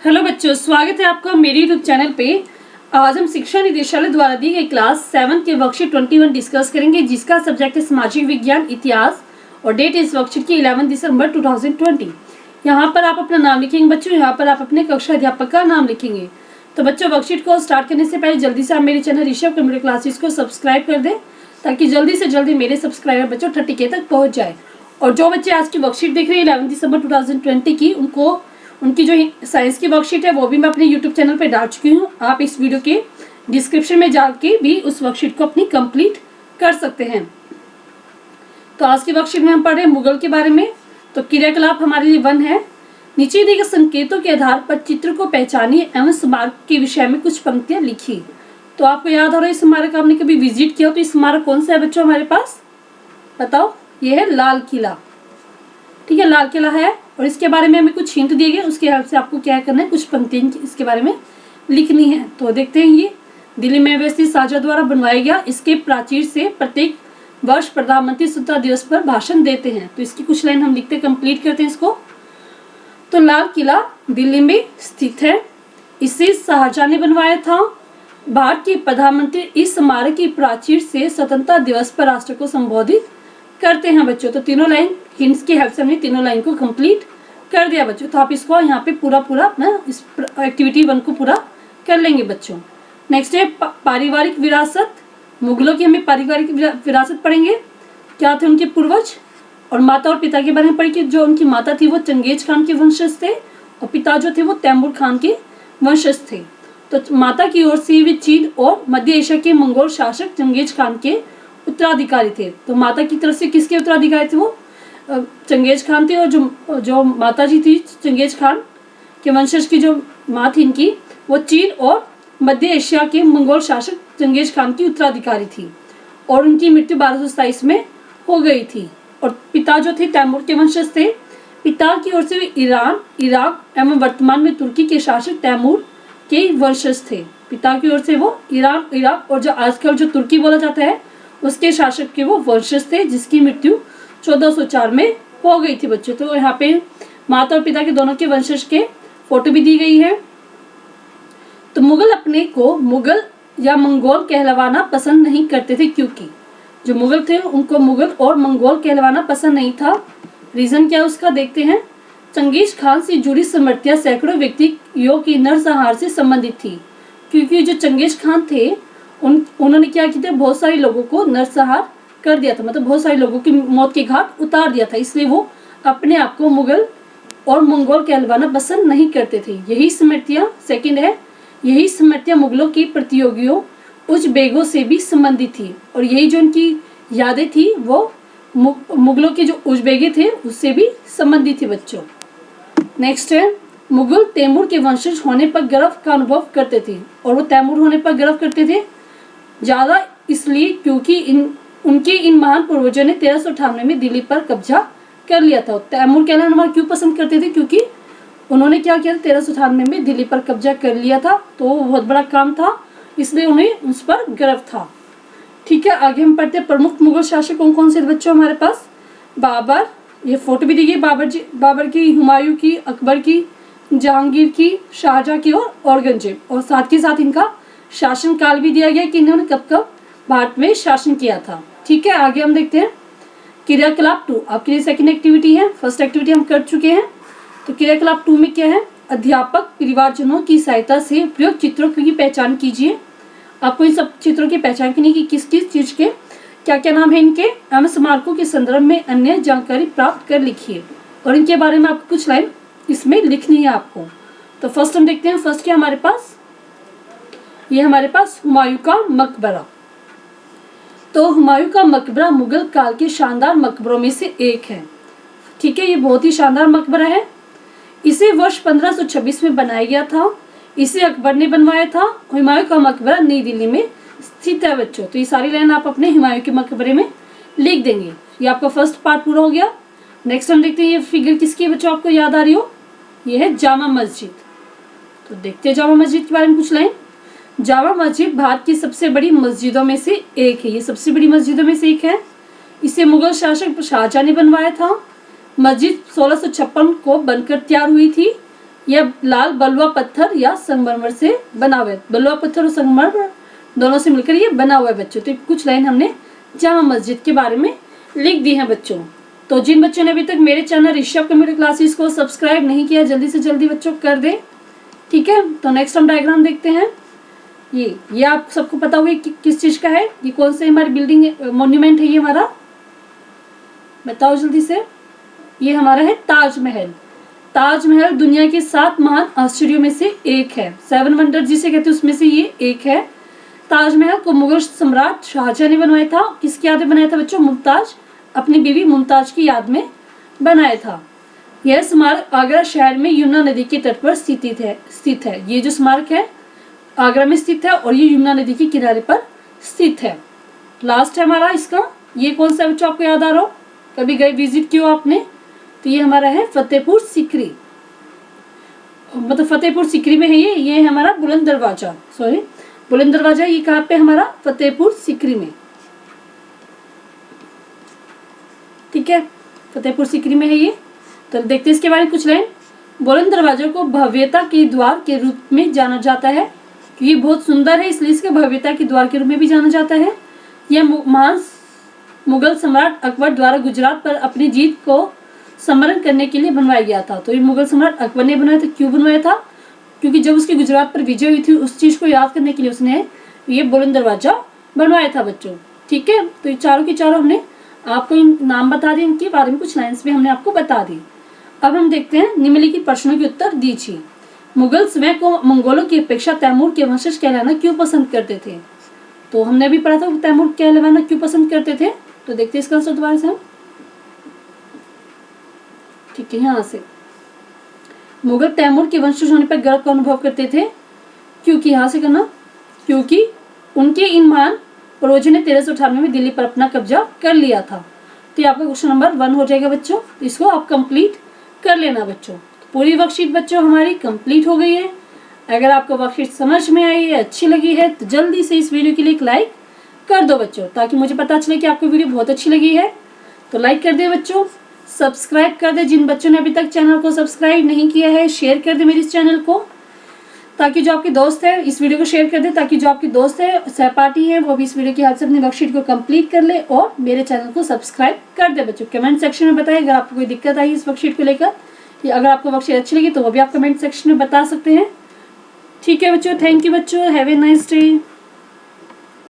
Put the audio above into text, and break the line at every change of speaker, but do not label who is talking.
Hello बच्चों, स्वागत है आपका मेरे यूट्यूब चैनल पे। आज हम शिक्षा निदेशालय द्वारा दी गई क्लास 7 के वर्कशीट 21 डिस्कस करेंगे, जिसका सब्जेक्ट है सामाजिक विज्ञान इतिहास और डेट इस वर्कशीट की 11 दिसंबर 2020। यहाँ पर आप अपना नाम लिखेंगे बच्चों, यहाँ पर आप अपने कक्षा अध्यापक का नाम लिखेंगे। तो बच्चों, वर्कशीट को स्टार्ट करने से पहले जल्दी से आप मेरे चैनल ऋषभ कंप्यूटर क्लासेस को सब्सक्राइब कर दें, ताकि जल्दी से जल्दी मेरे सब्सक्राइबर बच्चों 30K तक पहुँच जाए। और जो बच्चे आज की वर्कशीट देख रहे हैं 11 दिसंबर 2020 की, उनकी जो साइंस की वर्कशीट है वो भी मैं अपने यूट्यूब चैनल पे डाल चुकी हूँ। आप इस वीडियो के डिस्क्रिप्शन में जाके भी उस वर्कशीट को अपनी कंप्लीट कर सकते हैं। तो आज की वर्कशीट में हम पढ़ रहे हैं मुगल के बारे में। तो क्रियाकलाप हमारे लिए 1 है। नीचे दिए गए संकेतों के आधार पर चित्र को पहचानिए एवं स्मारक के विषय में कुछ पंक्तियां लिखिए। तो आपको याद हो रहा है स्मारक आपने कभी विजिट किया हो, तो स्मारक कौन सा है बच्चों हमारे पास, बताओ। ये है लाल किला। ठीक है, लाल किला है। और इसके बारे में हमें कुछ हिंट दिए गए, उसके हिसाब से आपको क्या करना है, कुछ पंक्तियां इसके बारे में लिखनी है। तो देखते हैं, ये दिल्ली में व्यवस्थित शाहजहां द्वारा बनवाया गया। इसके प्राचीर से प्रत्येक वर्ष प्रधानमंत्री स्वतंत्रता दिवस पर भाषण देते हैं। तो इसकी कुछ लाइन हम लिखते कंप्लीट करते हैं इसको। तो लाल किला दिल्ली में स्थित है, इसे शाहजहां ने बनवाया था। भारत के प्रधानमंत्री इस स्मारक की प्राचीर से स्वतंत्रता दिवस पर राष्ट्र को संबोधित करते हैं बच्चों। तो तीनों लाइन हिंट्स की हेल्प से हमने तीनों लाइन को कंप्लीट कर दिया बच्चों। तो आप इसको यहाँ पे पूरा अपना इस एक्टिविटी 1 को पूरा कर लेंगे बच्चों। नेक्स्ट है पारिवारिक विरासत। मुगलों की हमें पारिवारिक विरासत पढ़ेंगे, क्या थे उनके पूर्वज। और माता और पिता के बारे में पढ़ेंगे। जो उनकी माता थी वो चंगेज खान के वंशज थे, और पिता जो थे वो तैमूर खान के वंशज थे। तो माता की ओर से वे चीन और मध्य एशिया के मंगोल शासक चंगेज खान के उत्तराधिकारी थे। तो माता की तरफ से किसके उत्तराधिकारी थे, वो चंगेज खान थे। और जो माता जी थी चंगेज खान के वंशज की जो माँ थी इनकी, वो चीन और मध्य एशिया के मंगोल शासक चंगेज खान की उत्तराधिकारी थी। और उनकी मृत्यु 1227 में हो गई थी। और पिता जो थे तैमूर के वंशज थे। पिता की ओर से वे ईरान, इराक एवं वर्तमान में तुर्की के शासक तैमूर के वंशज थे। पिता की ओर से वो ईरान, इराक और जो आजकल जो तुर्की बोला जाता है उसके शासक के वो वंशज थे, जिसकी मृत्यु 1404 में हो गई थी बच्चों। तो यहाँ पे माता और पिता के दोनों के वंशज के फोटो भी दी गई है। तो मुगल अपने को मुगल या मंगोल कहलवाना पसंद नहीं करते थे, क्योंकि जो मुगल थे उनको मुगल और मंगोल कहलवाना पसंद नहीं था। रीजन क्या है उसका देखते हैं। चंगेज खान से जुड़ी स्मृतियां सैकड़ों व्यक्तियों की नरसंहार से संबंधित थी, क्योंकि जो चंगेज खान थे उन्होंने क्या किया था, बहुत सारे लोगों को नरसंहार कर दिया था, मतलब बहुत सारे लोगों की मौत के घाट उतार दिया था। इसलिए वो अपने आप को मुगल और मंगोल कहलवाना पसंद नहीं करते थे। यही स्मृतियां, सेकंड है, यही स्मृतियां मुगलों की प्रतियोगियों उज़्बेकों से भी संबंधित थी। और यही जो उनकी यादें थी वो मुगलों के जो उज़्बेके थे उससे भी संबंधित थी बच्चों। नेक्स्ट है, मुगल तैमूर के वंशज होने पर गर्व का अनुभव करते थे। और वो तैमूर होने पर गर्व करते थे ज़्यादा इसलिए क्योंकि उनके इन महान पूर्वजों ने 1398 में दिल्ली पर कब्जा कर लिया था। तैमूर कहलाना क्यों पसंद करते थे, क्योंकि उन्होंने क्या किया था, 1398 में दिल्ली पर कब्जा कर लिया था। तो वो बहुत बड़ा काम था, इसलिए उन्हें उस पर गर्व था। ठीक है, आगे हम पढ़ते हैं प्रमुख मुगल शासक कौन कौन से बच्चों हमारे पास। बाबर, ये फोटो भी दी गई, बाबर की, हुमायूं की, अकबर की, जहांगीर की, शाहजहां की और औरंगजेब। और साथ ही साथ इनका शासन काल भी दिया गया कि इन्होंने कब कब भारत में शासन किया था। ठीक है, आगे हम देखते हैं क्रियाकलाप 2 आपके लिए सेकंड एक्टिविटी है। फर्स्ट एक्टिविटी हम कर चुके हैं। तो क्रियाकलाप 2 में क्या है, अध्यापक परिवारजनों की सहायता से प्रयुक्त चित्रों की पहचान कीजिए। आपको इन सब चित्रों की पहचान करनी कि किस किस चीज के क्या क्या नाम है इनके, एवं स्मारकों के संदर्भ में अन्य जानकारी प्राप्त कर लिखिए। और इनके बारे में आपको कुछ लाइन इसमें लिखनी है आपको। तो फर्स्ट हम देखते हैं, फर्स्ट क्या हमारे पास, ये हमारे पास हुमायूं का मकबरा। तो हुमायूं का मकबरा मुगल काल के शानदार मकबरों में से एक है। ठीक है, ये बहुत ही शानदार मकबरा है। इसे वर्ष 1526 में बनाया गया था। इसे अकबर ने बनवाया था। हुमायूं का मकबरा नई दिल्ली में स्थित है बच्चों। तो ये सारी लाइन आप अपने हुमायूं के मकबरे में लिख देंगे। ये आपका फर्स्ट पार्ट पूरा हो गया। नेक्स्ट हम देखते हैं, ये फिगर किसकी है बच्चों, आपको याद आ रही हो, ये है जामा मस्जिद। तो देखते हैं जामा मस्जिद के बारे में कुछ लाइन। जामा मस्जिद भारत की सबसे बड़ी मस्जिदों में से एक है। ये सबसे बड़ी मस्जिदों में से एक है। इसे मुगल शासक शाहजहां ने बनवाया था। मस्जिद 1656 को बनकर तैयार हुई थी। यह लाल बलुआ पत्थर या संगमरमर से बना हुआ है। बलुआ पत्थर और संगमरमर दोनों से मिलकर ये बना हुआ है बच्चों। तो कुछ लाइन हमने जामा मस्जिद के बारे में लिख दी है बच्चों। तो जिन बच्चों ने अभी तक मेरे चैनल ऋषभ कंप्यूटर क्लासेस को सब्सक्राइब नहीं किया, जल्दी से जल्दी बच्चों कर दें, ठीक है। तो नेक्स्ट हम डायग्राम देखते हैं। ये आप सबको पता होगा कि किस चीज का है, ये कौन से हमारी बिल्डिंग मॉन्यूमेंट है, ये हमारा बताओ जल्दी से। ये हमारा है ताजमहल। ताजमहल दुनिया के 7 महान आश्चर्यों में से एक है। 7 वंडर जिसे कहते हैं उसमें से ये एक है। ताजमहल को मुगल सम्राट शाहजहां ने बनवाया था। किसकी याद में बनाया था बच्चों? मुमताज, अपनी बीवी मुमताज की याद में बनाया था। यह स्मारक आगरा शहर में यमुना नदी के तट पर स्थित है। ये जो स्मारक है आगरा में स्थित है और ये यमुना नदी के किनारे पर स्थित है। लास्ट है हमारा इसका, ये कौन सा बच्चों आपको याद आ रहा हो, कभी गए विजिट किया आपने, तो ये हमारा है फतेहपुर सीकरी, मतलब फतेहपुर सीकरी में है ये है हमारा बुलंद दरवाजा, सॉरी बुलंद दरवाजा। ये कहाँ पे हमारा? फतेहपुर सीकरी में, ठीक है, फतेहपुर सीकरी में है ये। तो देखते हैं इसके बारे में कुछ लाइन। बुलंद दरवाजे को भव्यता के द्वार के रूप में जाना जाता है। ये बहुत सुंदर है इसलिए इसके भव्यता के द्वार के रूप में भी जाना जाता है। यह महान मुगल सम्राट अकबर द्वारा गुजरात पर अपनी जीत को स्मरण करने के लिए बनवाया गया था। तो ये मुगल सम्राट अकबर ने बनवाया था। क्यों बनवाया था? क्योंकि जब उसकी गुजरात पर विजय हुई थी उस चीज को याद करने के लिए उसने ये बुलंद दरवाजा बनवाया था बच्चों, ठीक है। तो ये चारों की चारों हमने आपको नाम बता दिए, इनके बारे में कुछ लाइन्स भी हमने आपको बता दी। अब हम देखते हैं निम्नलिखित प्रश्नों के उत्तर दीजिए। मुगल स्वयं को मंगोलों की अपेक्षा तैमूर के वंशज कहलाना क्यों पसंद करते थे? तो हमने भी पढ़ा था तैमूर कहलाना क्यों पसंद करते थे। तो देखते हैं इसका आंसर दोबारा से हम, ठीक है। यहाँ से मुगल तैमूर के वंशज होने पर गर्व का अनुभव करते थे। क्योंकि यहाँ से करना, क्योंकि उनके इन महान पूर्वजों ने 1398 में दिल्ली पर अपना कब्जा कर लिया था। तो ये आपका क्वेश्चन नंबर 1 हो जाएगा बच्चों। तो इसको आप कंप्लीट कर लेना बच्चों। तो पूरी वर्कशीट बच्चों हमारी कंप्लीट हो गई है। अगर आपको वर्कशीट समझ में आई है, अच्छी लगी है, तो जल्दी से इस वीडियो के लिए एक लाइक कर दो बच्चों, ताकि मुझे पता चले कि आपको वीडियो बहुत अच्छी लगी है। तो लाइक कर दे बच्चों, सब्सक्राइब कर दे जिन बच्चों ने अभी तक चैनल को सब्सक्राइब नहीं किया है, शेयर कर दे मेरे इस चैनल को, ताकि जो आपके दोस्त है इस वीडियो को शेयर कर दे, ताकि जो आपके दोस्त है सहपाठी है वो भी इस वीडियो की हेल्प से अपनी वर्कशीट को कंप्लीट कर ले और मेरे चैनल को सब्सक्राइब कर दे बच्चों। कमेंट सेक्शन में बताएं अगर आपको कोई दिक्कत आई इस वर्कशीट को लेकर, या अगर आपको वर्कशीट अच्छी लगी तो वो भी आप कमेंट सेक्शन में बता सकते हैं, ठीक है बच्चों। थैंक यू बच्चों, हैव ए नाइस डे।